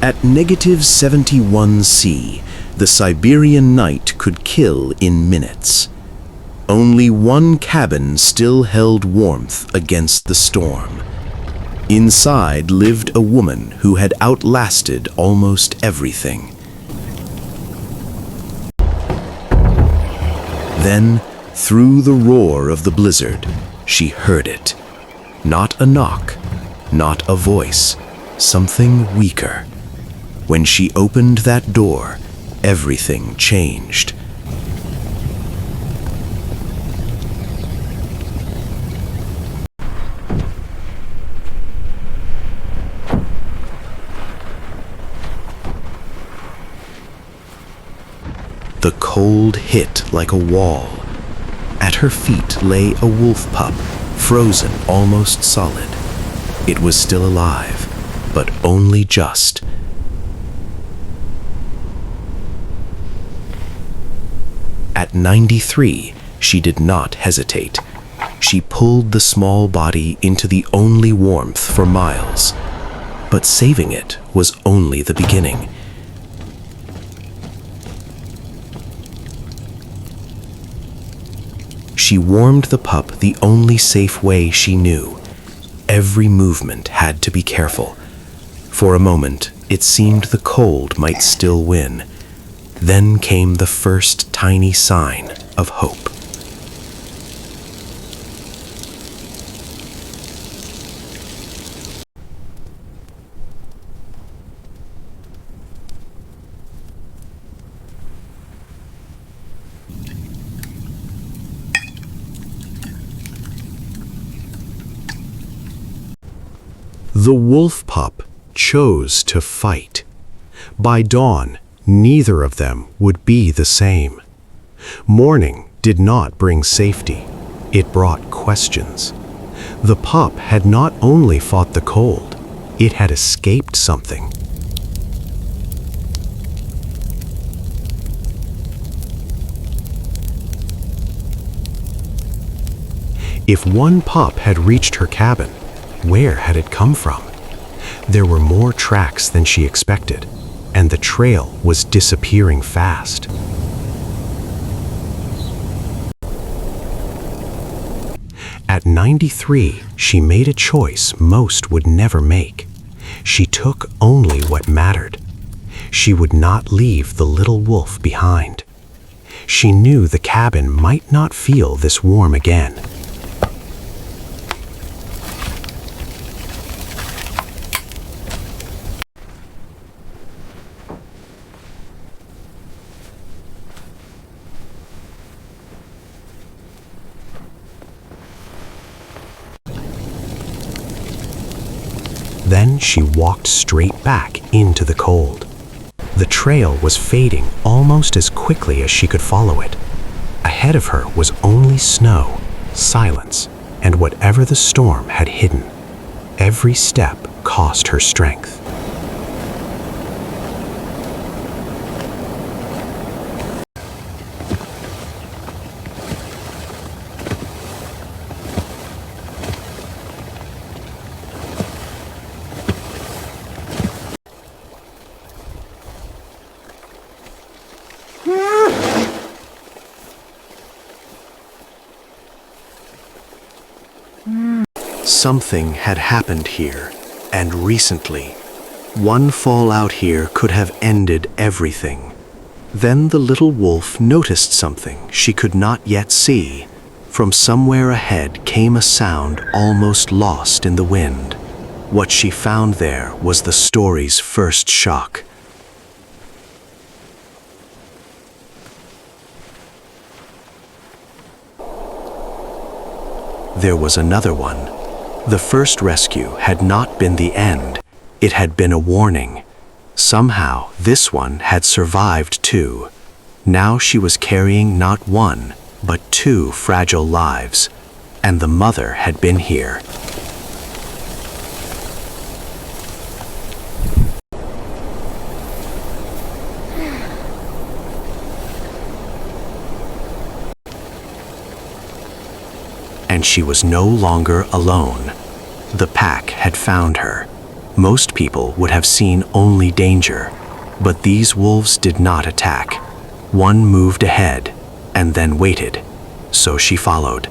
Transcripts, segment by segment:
At -71C, the Siberian night could kill in minutes. Only one cabin still held warmth against the storm. Inside lived a woman who had outlasted almost everything. Then, through the roar of the blizzard, she heard it. Not a knock, not a voice, something weaker. When she opened that door, everything changed. The cold hit like a wall. At her feet lay a wolf pup, frozen almost solid. It was still alive, but only just. At 93, she did not hesitate. She pulled the small body into the only warmth for miles. But saving it was only the beginning. She warmed the pup the only safe way she knew. Every movement had to be careful. For a moment, it seemed the cold might still win. Then came the first tiny sign of hope. The wolf pup chose to fight. By dawn, neither of them would be the same. Morning did not bring safety. It brought questions. The pup had not only fought the cold, it had escaped something. If one pup had reached her cabin, where had it come from? There were more tracks than she expected, and the trail was disappearing fast. At 93, she made a choice most would never make. She took only what mattered. She would not leave the little wolf behind. She knew the cabin might not feel this warm again. Then she walked straight back into the cold. The trail was fading almost as quickly as she could follow it. Ahead of her was only snow, silence, and whatever the storm had hidden. Every step cost her strength. Something had happened here, and recently. One fallout here could have ended everything. Then the little wolf noticed something she could not yet see. From somewhere ahead came a sound almost lost in the wind. What she found there was the story's first shock. There was another one. The first rescue had not been the end. It had been a warning. Somehow, this one had survived too. Now she was carrying not one, but two fragile lives. And the mother had been here. And she was no longer alone. The pack had found her. Most people would have seen only danger, but these wolves did not attack. One moved ahead and then waited, so she followed.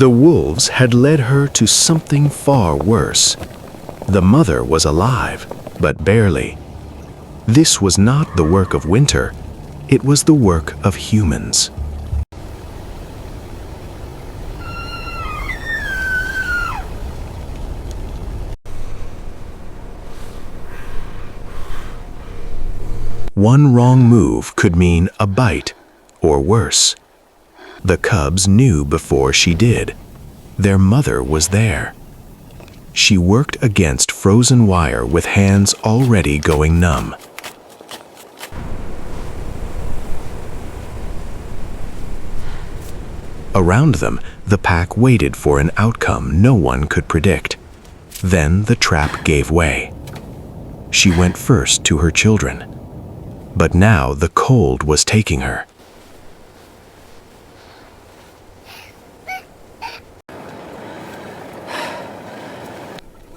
The wolves had led her to something far worse. The mother was alive, but barely. This was not the work of winter, it was the work of humans. One wrong move could mean a bite, or worse. The cubs knew before she did. Their mother was there. She worked against frozen wire with hands already going numb. Around them, the pack waited for an outcome no one could predict. Then the trap gave way. She went first to her children. But now the cold was taking her.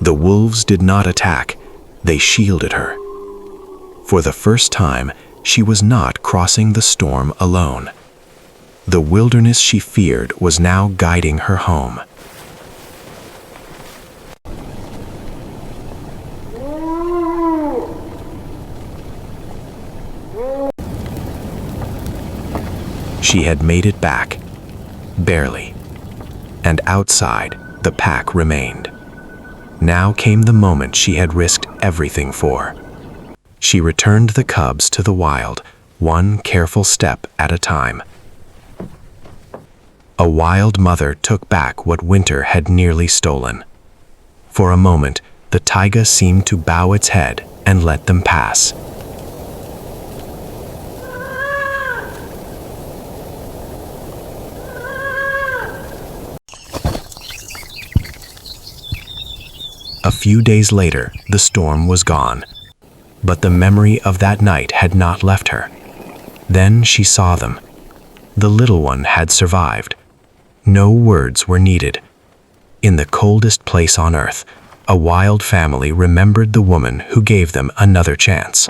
The wolves did not attack, they shielded her. For the first time, she was not crossing the storm alone. The wilderness she feared was now guiding her home. She had made it back, barely. And outside, the pack remained. Now came the moment she had risked everything for. She returned the cubs to the wild, one careful step at a time. A wild mother took back what winter had nearly stolen. For a moment, the taiga seemed to bow its head and let them pass. A few days later, the storm was gone, but the memory of that night had not left her. Then she saw them. The little one had survived. No words were needed. In the coldest place on earth, a wild family remembered the woman who gave them another chance.